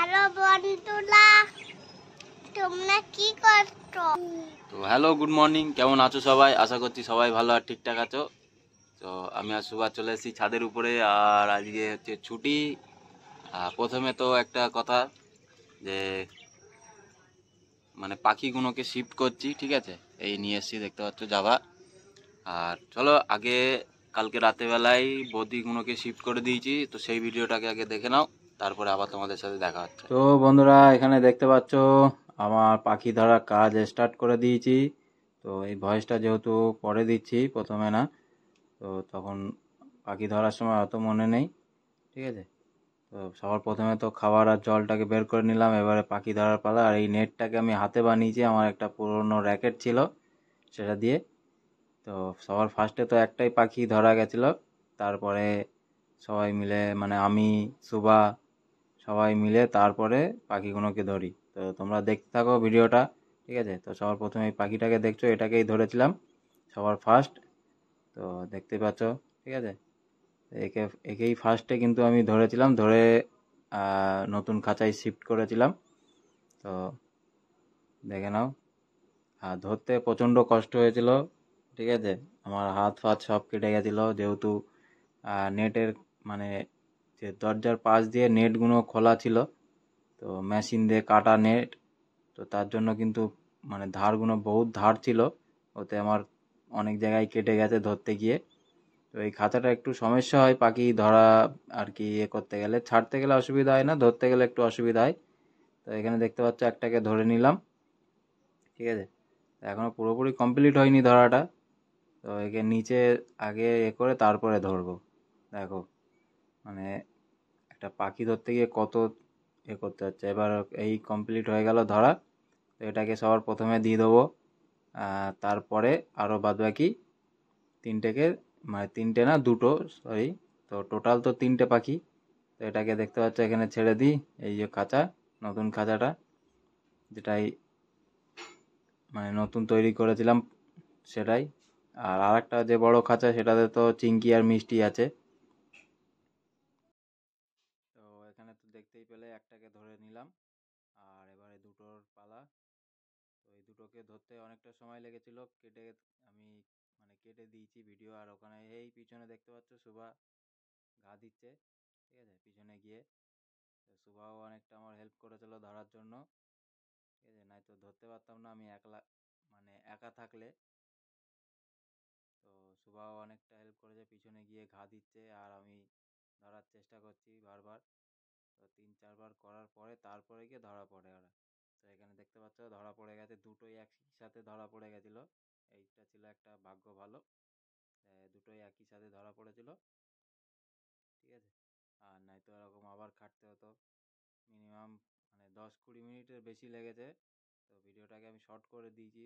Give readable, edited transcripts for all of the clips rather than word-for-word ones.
Hello বন্ধুরা, তোমরা কি করছো? তো হ্যালো, গুড মর্নিং। কেমন আছো সবাই? আশা করছি সবাই ভালো আর ঠিকঠাক আছো। তো আমি আর সুভাষ চলে এসেছি ছাদের উপরে, আর আজকে হচ্ছে ছুটি। প্রথমে তো একটা কথা, যে মানে পাখিগুলোকে শিফট করছি, ঠিক আছে? এই নিয়ে এসেছি, দেখতে পাচ্ছ জাভা। আর চলো আগে, কালকে রাতেবেলায় বদ্রিগুলোকে শিফট করে দিয়েছি, তো সেই ভিডিওটাকে আগে দেখে নাও, তারপরে আবার তোমাদের সাথে দেখা হচ্ছে। তো বন্ধুরা, এখানে দেখতে পাচ্ছ আমার পাখি ধরার কাজ স্টার্ট করে দিয়েছি। তো এই ভয়েসটা যেহেতু পরে দিচ্ছি, প্রথমে না, তো তখন পাখি ধরার সময় অত মনে নেই, ঠিক আছে? তো সবার প্রথমে তো খাবার আর জলটাকে বের করে নিলাম, এবারে পাখি ধরার পালা। আর এই নেটটাকে আমি হাতে বানিয়েছি, আমার একটা পুরনো র্যাকেট ছিল সেটা দিয়ে। তো সবার ফার্স্টে তো একটাই পাখি ধরা গেছিলো, তারপরে সবাই মিলে, মানে আমি, সুবা, সবাই মিলে তারপরে পাখিগুলোকে ধরি। তো তোমরা দেখতে থাকো ভিডিওটা, ঠিক আছে? তো সবার প্রথমে এই পাখিটাকে দেখছো, এটাকেই ধরেছিলাম সবার ফার্স্ট। তো দেখতে পাচ্ছ, ঠিক আছে? একেই ফার্স্টে কিন্তু আমি ধরেছিলাম, ধরে নতুন খাঁচায় শিফট করেছিলাম। তো দেখে নাও। আর ধরতে প্রচণ্ড কষ্ট হয়েছিল, ঠিক আছে? আমার হাত ফাত সব কেটে গেছিলো, যেহেতু নেটের, মানে যে দরজার পাশ দিয়ে নেটগুলো খোলা ছিল, তো মেশিন দিয়ে কাটা নেট। তো তার জন্য কিন্তু মানে ধারগুলো বহুত ধার ছিল, ওতে আমার অনেক জায়গায় কেটে গেছে ধরতে গিয়ে। তো এই খাঁচাটা একটু সমস্যা হয় পাখি ধরা আর কি, করতে গেলে। ছাড়তে গেলে অসুবিধা হয় না, ধরতে গেলে একটু অসুবিধা হয়। তো এখানে দেখতে পাচ্ছ একটাকে ধরে নিলাম, ঠিক আছে? এখনো পুরোপুরি কমপ্লিট হয়নি ধরাটা, তো একে নিচে আগে করে তারপরে ধরবো। দেখো, মানে একটা পাখি ধরতে গিয়ে কত করতে হচ্ছে। এবার এই কমপ্লিট হয়ে গেল ধরা, তো এটাকে সবার প্রথমে দিয়ে দেবো। তারপরে আরও বাদবাকি তিনটেকে, মানে তিনটে না, দুটো, সরি। তো টোটাল তো তিনটে পাখি। তো এটাকে দেখতে পাচ্ছ এখানে ছেড়ে দিই, এই যে খাঁচা, নতুন খাঁচাটা, যেটাই মানে নতুন তৈরি করেছিলাম সেটাই। আর আরেকটা যে বড় খাঁচা, সেটাতে তো চিংকি আর মিষ্টি আছে। তো এখানে তো দেখতেই পেলে একটাকে ধরে নিলাম, আর এবারে দুটোর পালা। তো এই দুটোকে ধরতে অনেকটা সময় লেগেছিল, আমি কেটে দিয়েছি ভিডিও। আর ওখানে এই পিছনে দেখতে পাচ্ছ সুভা ঘা দিচ্ছে, ঠিক আছে, পিছনে গিয়ে। তো সুভাও অনেকটা আমার হেল্প করেছিল ধরার জন্য, ঠিক আছে? নয়তো ধরতে পারতাম না আমি একলা, মানে একা থাকলে। তো সুভাও অনেকটা হেল্প করেছে, পিছনে গিয়ে ঘা দিচ্ছে, আর আমি ধরার চেষ্টা করছি বারবার। তো 3-4 বার করার পরে তারপরে গিয়ে ধরা পড়ে ওরা। তো এখানে দেখতে পাচ্ছ ধরা পড়ে গেছে, দুটোই একই সাথে ধরা পড়ে গেছিলো। এইটা ছিল একটা ভাগ্য ভালো, দুটোই একই সাথে ধরা পড়েছিল, ঠিক আছে? আর নয়তো এরকম আবার খাটতে হতো মিনিমাম, মানে 10-20 মিনিটের বেশি লেগেছে। তো ভিডিওটাকে আমি শর্ট করে দিয়েছি,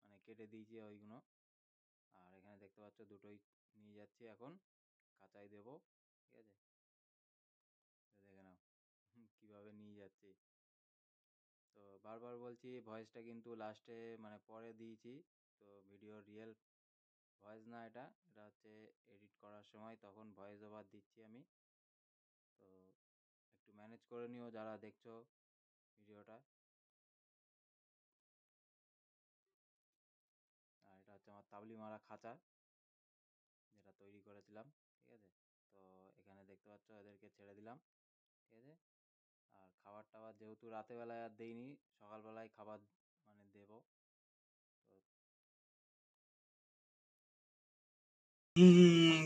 মানে কেটে দিয়েছি ওইগুলো। আর এখানে দেখতে পাচ্ছ দুটোই নিয়ে যাচ্ছি এখন, কাঁচাই দেবো, ঠিক আছে? তো দেখে নাও কীভাবে নিয়ে যাচ্ছি। তো বারবার বলছি, ভয়েসটা কিন্তু লাস্টে, মানে পরে দিয়েছি। তো ভিডিও রিয়েল ভয়েস না, এটা এটা হচ্ছে এডিট করার সময়, তখন ভয়েস ওভার দিচ্ছি আমি। তো একটু ম্যানেজ করে নিও যারা দেখছো ভিডিওটা। আর এটা হচ্ছে আমার তাবলি মারা খাঁচা, যেটা তৈরি করেছিলাম, ঠিক আছে? তো এখানে দেখতে পাচ্ছ এদেরকে ছেড়ে দিলাম, ঠিক আছে? আর খাবার টাবার যেহেতু রাতেবেলায় আর দেইনি, সকালবেলায় খাবার মানে দেবো।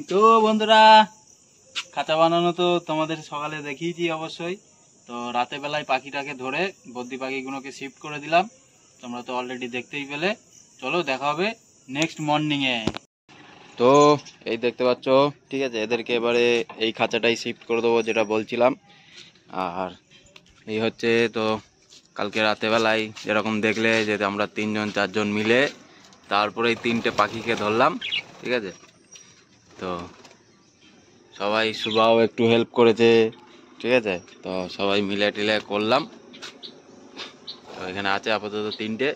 তো বন্ধুরা, খাঁচা বানানো তো তোমাদের সকালে দেখিয়েছি অবশ্যই। তো রাতে বেলায় পাখিটাকে ধরে বদ্রি পাখিগুলোকে শিফট করে দিলাম, তোমরা তো অলরেডি দেখতেই পেলে। চলো দেখা হবে নেক্সট মর্নিংয়ে। তো এই দেখতে পাচ্ছ, ঠিক আছে, এদেরকে এবারে এই খাঁচাটাই শিফট করে দেবো, যেটা বলছিলাম। আর এই হচ্ছে, তো কালকে রাতেবেলায় যেরকম দেখলে, যে আমরা 3-4 জন মিলে তারপরে এই 3টে পাখিকে ধরলাম, ঠিক আছে? তো সবাই, সুবাও একটু হেল্প করেছে, ঠিক আছে? তো সবাই মিলে টিলে করলাম। তো এখানে আছে আপাতত 3টে,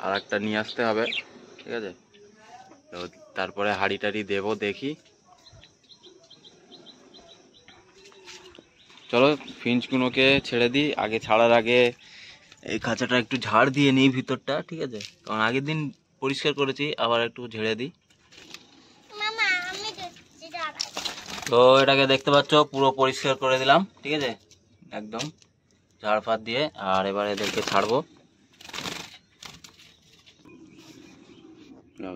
আর একটা নিয়ে আসতে হবে, ঠিক আছে? তো তারপরে হাঁড়ি টাড়ি দেবো, দেখি। চলো ফিঞ্চগুলোকে ছেড়ে দিই। আগে ছাড়ার আগে এই খাঁচাটা একটু ঝাড় দিয়ে নিই ভিতরটা, ঠিক আছে? কারণ আগের দিন পরিষ্কার করেছি, আবার একটু ঝেড়ে দিই। মামা আমি দিচ্ছি দাঁড়াও। তো এটাকে দেখতে পাচ্ছ পুরো পরিষ্কার করে দিলাম, ঠিক আছে, একদম ঝাড় ফাড় দিয়ে। আর এবার এদেরকে ছাড়বো।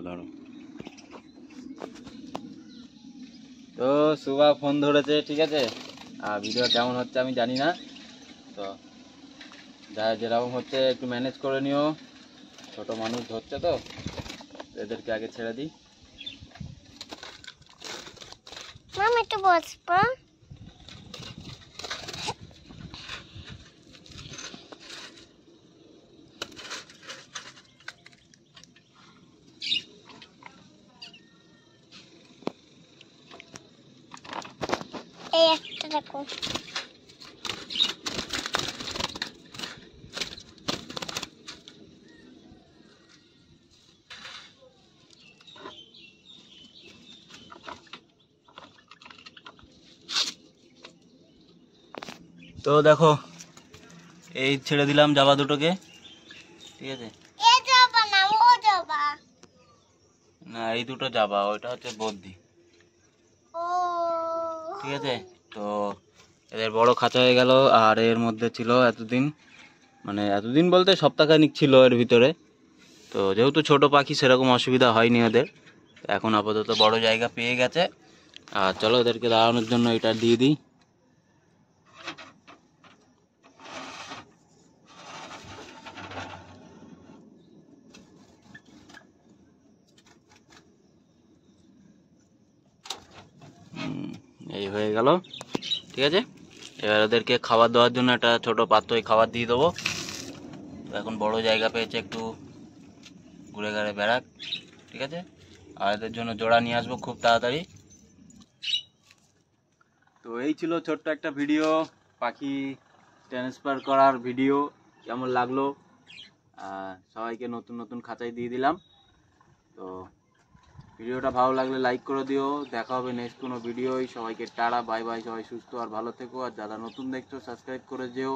ধরো। তো সুভা ফোন ধরেছে, ঠিক আছে, আর ভিডিও কেমন হচ্ছে আমি জানি না। তো যা যেরকম হচ্ছে একটু ম্যানেজ করে নিও, ছোট মানুষ ধরছে তো, এদেরকে আগে ছেড়ে দিই। মামা একটু বসবো। এই একটা দেখো। তো দেখো এই ছেড়ে দিলাম জাবা দুটোকে, ঠিক আছে। এ যাবা না ও যাবা। না এই দুটো জাবা, ওইটা হচ্ছে বদ্দি, ও ঠিক আছে। তো এদের বড় খাঁচা হয়ে গেল। আর এর মধ্যে ছিল এতদিন, মানে এতদিন বলতে সপ্তাহখানিক ছিল এর ভিতরে। তো যেহেতু ছোট পাখি সেরকম অসুবিধা হয়নি ওদের, এখন আপাতত বড় জায়গা পেয়ে গেছে। আর চলো এদেরকে দাঁড়ানোর জন্য এটা দিয়ে দিই। এই হয়ে গেল, ঠিক আছে। এবার ওদেরকে খাবার দেওয়ার জন্য একটা ছোট পাত্রই খাবার দিয়ে দেবো। তো এখন বড় জায়গা পেয়েছে, একটু ঘুরে ঘুরে বেড়াক, ঠিক আছে। আর এদের জন্য জোড়া নিয়ে আসবো খুব তাড়াতাড়ি। তো এই ছিল ছোট্ট একটা ভিডিও, পাখি ট্রান্সফার করার ভিডিও। কেমন লাগলো? সবাইকে নতুন নতুন খাঁচায় দিয়ে দিলাম। তো ভিডিওটা ভালো লাগলে লাইক করে দিও। দেখা হবে নেক্সট কোনো ভিডিওয়। সবাইকে টাটা, বাই বাই। সবাই সুস্থ আর ভালো থেকো। আর যারা নতুন দেখছো সাবস্ক্রাইব করে যেও।